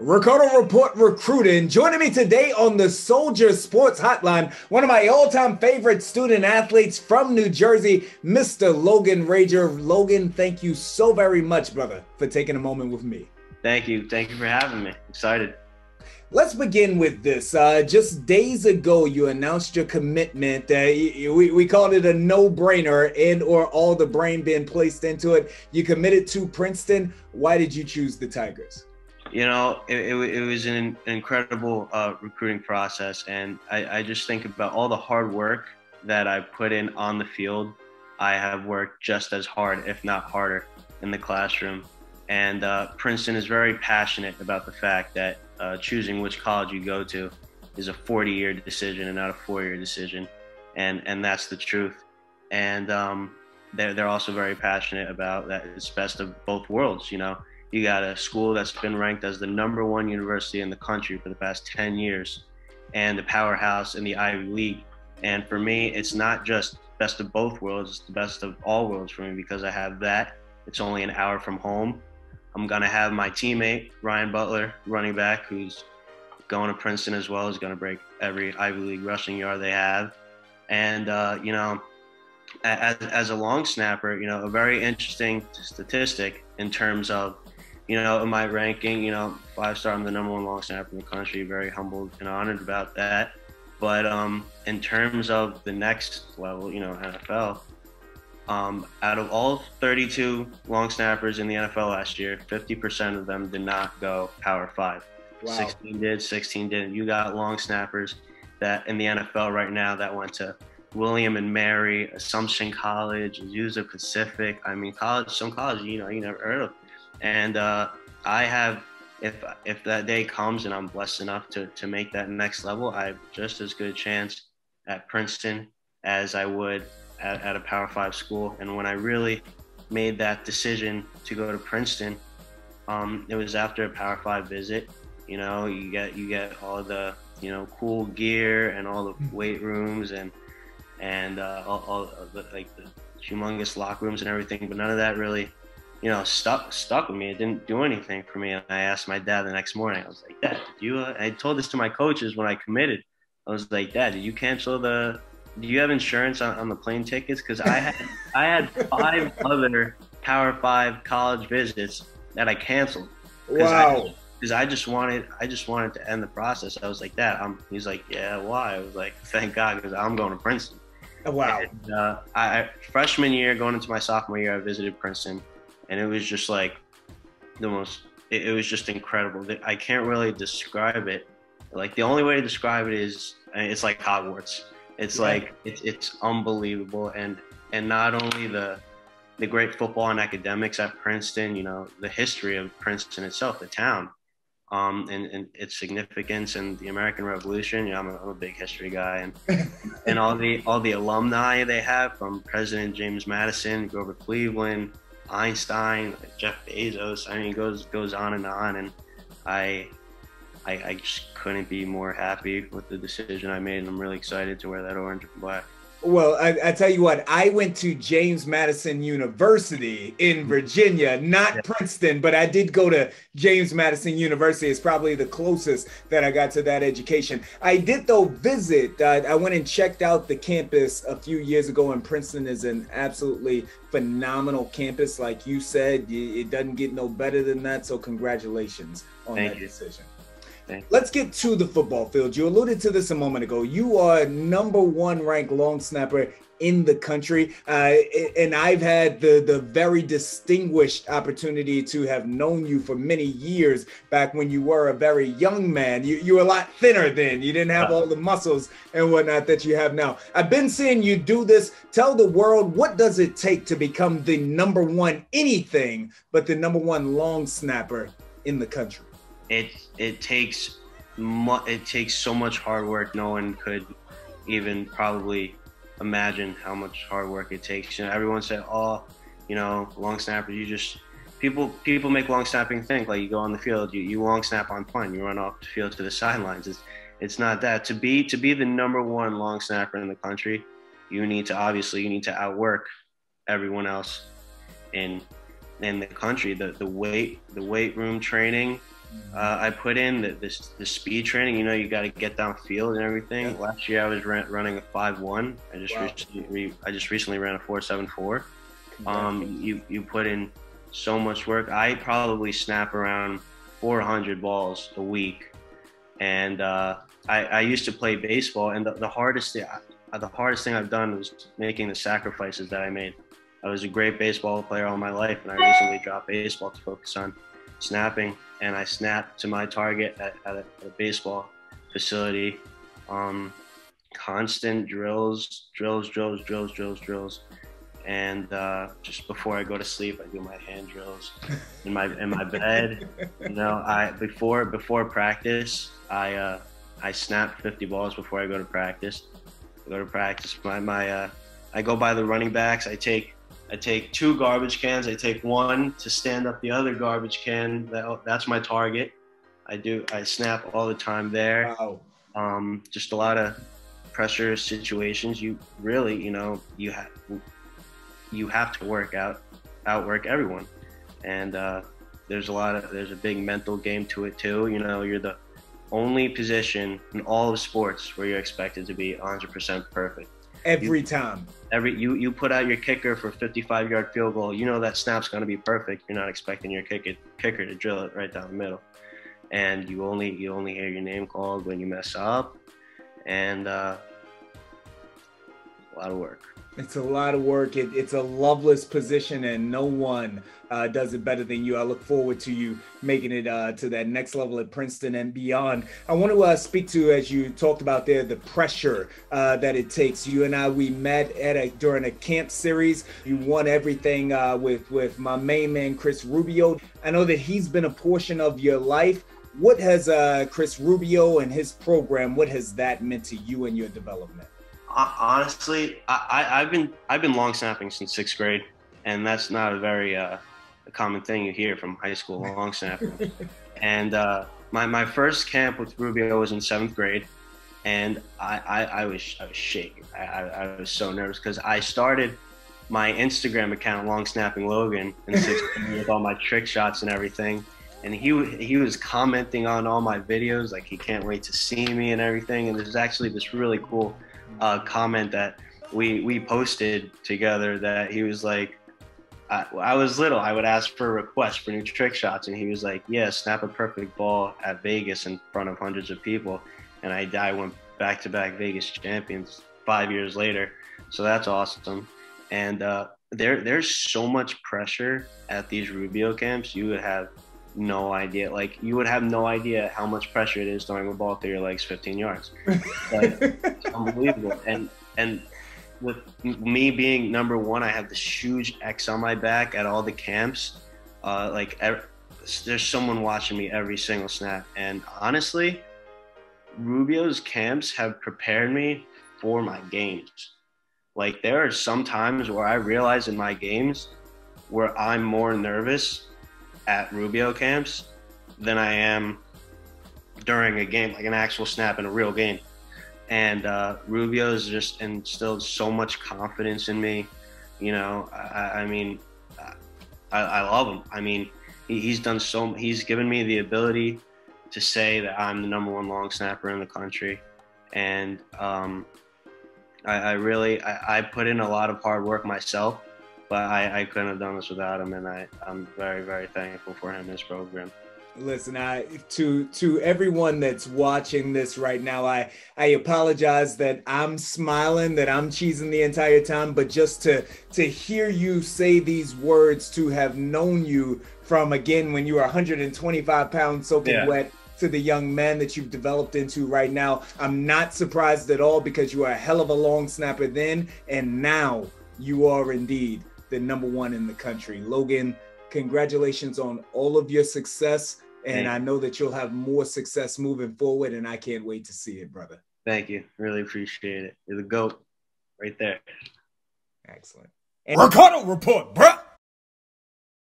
Ricardo Report Recruiting. Joining me today on the Soldier Sports Hotline, one of my all-time favorite student athletes from New Jersey, Mr. Logan Rager. Logan, thank you so very much, brother, for taking a moment with me. Thank you. Thank you for having me. Excited. Let's begin with this. Just days ago, you announced your commitment. We called it a no-brainer and or all the brain being placed into it. You committed to Princeton. Why did you choose the Tigers? You know, it was an incredible recruiting process. And I just think about all the hard work that I put in on the field. I have worked just as hard, if not harder, in the classroom. And Princeton is very passionate about the fact that choosing which college you go to is a 40-year decision and not a 4-year decision. And that's the truth. And they're also very passionate about that it's best of both worlds, you know. You got a school that's been ranked as the #1 university in the country for the past 10 years and the powerhouse in the Ivy League. And for me, it's not just best of both worlds, it's the best of all worlds for me because I have that. It's only an hour from home. I'm gonna have my teammate, Ryan Butler, running back, who's going to Princeton as well, is gonna break every Ivy League rushing yard they have. And, you know, as a long snapper, you know, a very interesting statistic in terms of, you know, in my ranking, you know, 5-star, I'm the #1 long snapper in the country, very humbled and honored about that. But in terms of the next level, you know, NFL, out of all 32 long snappers in the NFL last year, 50% of them did not go Power 5. Wow. 16 did, 16 didn't. You got long snappers that in the NFL right now that went to William and Mary, Assumption College, Azusa Pacific. I mean, some colleges, you know, you never heard of. And I have, if that day comes and I'm blessed enough to make that next level, I have just as good a chance at Princeton as I would at a Power 5 school. And when I really made that decision to go to Princeton, it was after a Power 5 visit. You know, you get all the, you know, cool gear and all the weight rooms and all the, like, the humongous locker rooms and everything, but none of that really, you know, stuck with me. It didn't do anything for me. And I asked my dad the next morning, I was like, Dad, did you, I told this to my coaches when I committed. I was like, Dad, did you cancel do you have insurance on the plane tickets? Because I had 5 other Power 5 college visits that I canceled. Wow. Because I just wanted to end the process. I was like, Dad, he's like, yeah, why? I was like, thank God, because I'm going to Princeton. Wow. And, freshman year, going into my sophomore year, I visited Princeton. And it was just like it was just incredible. I can't really describe it. Like, the only way to describe it is, it's like Hogwarts. It's like, it's unbelievable. And not only the great football and academics at Princeton, you know, the history of Princeton itself, the town, and its significance and the American Revolution. You know, I'm a big history guy, and all the alumni they have, from President James Madison, Grover Cleveland, Einstein, Jeff Bezos. I mean, it goes on. And I just couldn't be more happy with the decision I made, and I'm really excited to wear that orange and black. Well, I tell you what, I went to James Madison University in Virginia, not Princeton, but I did go to James Madison University. It's probably the closest that I got to that education. I did, though, visit. I went and checked out the campus a few years ago, and Princeton is an absolutely phenomenal campus. Like you said, it doesn't get no better than that, so congratulations on that decision. Let's get to the football field. You alluded to this a moment ago. You are #1 ranked long snapper in the country. And I've had the very distinguished opportunity to have known you for many years back when you were a very young man. You were a lot thinner then. You didn't have all the muscles and whatnot that you have now. I've been seeing you do this. Tell the world, what does it take to become the #1 anything but the #1 long snapper in the country? It takes so much hard work. No one could even probably imagine how much hard work it takes. You know, everyone said, oh, you know, long snapper, people make long snapping think like you go on the field, you long snap on punt, you run off the field to the sidelines. It's not that. To be the #1 long snapper in the country, you need to outwork everyone else in the country. The weight room training I put in the speed training. You know, you got to get downfield and everything. Yeah. Last year I was running a 5.1. I just recently ran a 4.74. You put in so much work. I probably snap around 400 balls a week, and I used to play baseball, and the hardest thing I've done was making the sacrifices that I made. I was a great baseball player all my life, and I recently dropped baseball to focus on snapping, and I snapped to my target at a baseball facility. Constant drills, and just before I go to sleep, I do my hand drills in my bed. You know, before practice, I snap 50 balls before I go to practice. I go by the running backs. I take 2 garbage cans. I take one to stand up the other garbage can. That's my target. I snap all the time there. Wow. Just a lot of pressure situations. You really, you have to outwork everyone. And there's a big mental game to it too. You know, you're the only position in all of sports where you're expected to be 100% perfect. Every time. You put out your kicker for a 55-yard field goal. You know that snap's going to be perfect. You're not expecting your kicker to drill it right down the middle, and you only hear your name called when you mess up, and a lot of work. It's a lot of work. It's a loveless position, and no one does it better than you. I look forward to you making it to that next level at Princeton and beyond. I want to speak to, as you talked about there, the pressure that it takes. You and I, we met during a camp series. You won everything with my main man, Chris Rubio. I know that he's been a portion of your life. What has Chris Rubio and his program, what has that meant to you and your development? Honestly, I've been long snapping since 6th grade, and that's not a very a common thing you hear from high school long snapping. And my first camp with Rubio was in 7th grade, and I was shaking. I was so nervous because I started my Instagram account, Long Snapping Logan, in 6th grade with all my trick shots and everything. And he was commenting on all my videos, like he can't wait to see me and everything. And there's actually this really cool comment that we posted together that he was like, I was little, I would ask for requests for new trick shots, and he was like, yeah, snap a perfect ball at Vegas in front of hundreds of people. And I went back-to-back Vegas champions 5 years later, so that's awesome. And there's so much pressure at these Rubio camps. You would have no idea. Like, you would have no idea how much pressure it is throwing a ball through your legs 15 yards. Like, it's unbelievable. And with me being number one, I have this huge X on my back at all the camps. There's someone watching me every single snap. And honestly, Rubio's camps have prepared me for my games. Like, there are some times where I realize in my games where I'm more nervous at Rubio camps than I am during a game, like an actual snap in a real game. And Rubio's just instilled so much confidence in me. You know, I mean, I love him. I mean, he's given me the ability to say that I'm the #1 long snapper in the country. And I put in a lot of hard work myself, but I couldn't have done this without him, and I'm very, very thankful for him and his program. Listen, to everyone that's watching this right now, I apologize that I'm smiling, that I'm cheesing the entire time, but just to hear you say these words, to have known you from, again, when you were 125 pounds soaking wet, to the young man that you've developed into right now, I'm not surprised at all, because you are a hell of a long snapper then, and now you are indeed the #1 in the country. Logan, congratulations on all of your success, and I know that you'll have more success moving forward, and I can't wait to see it, brother. Thank you. Really appreciate it. You're the GOAT right there. Excellent. Ricardo report, bruh.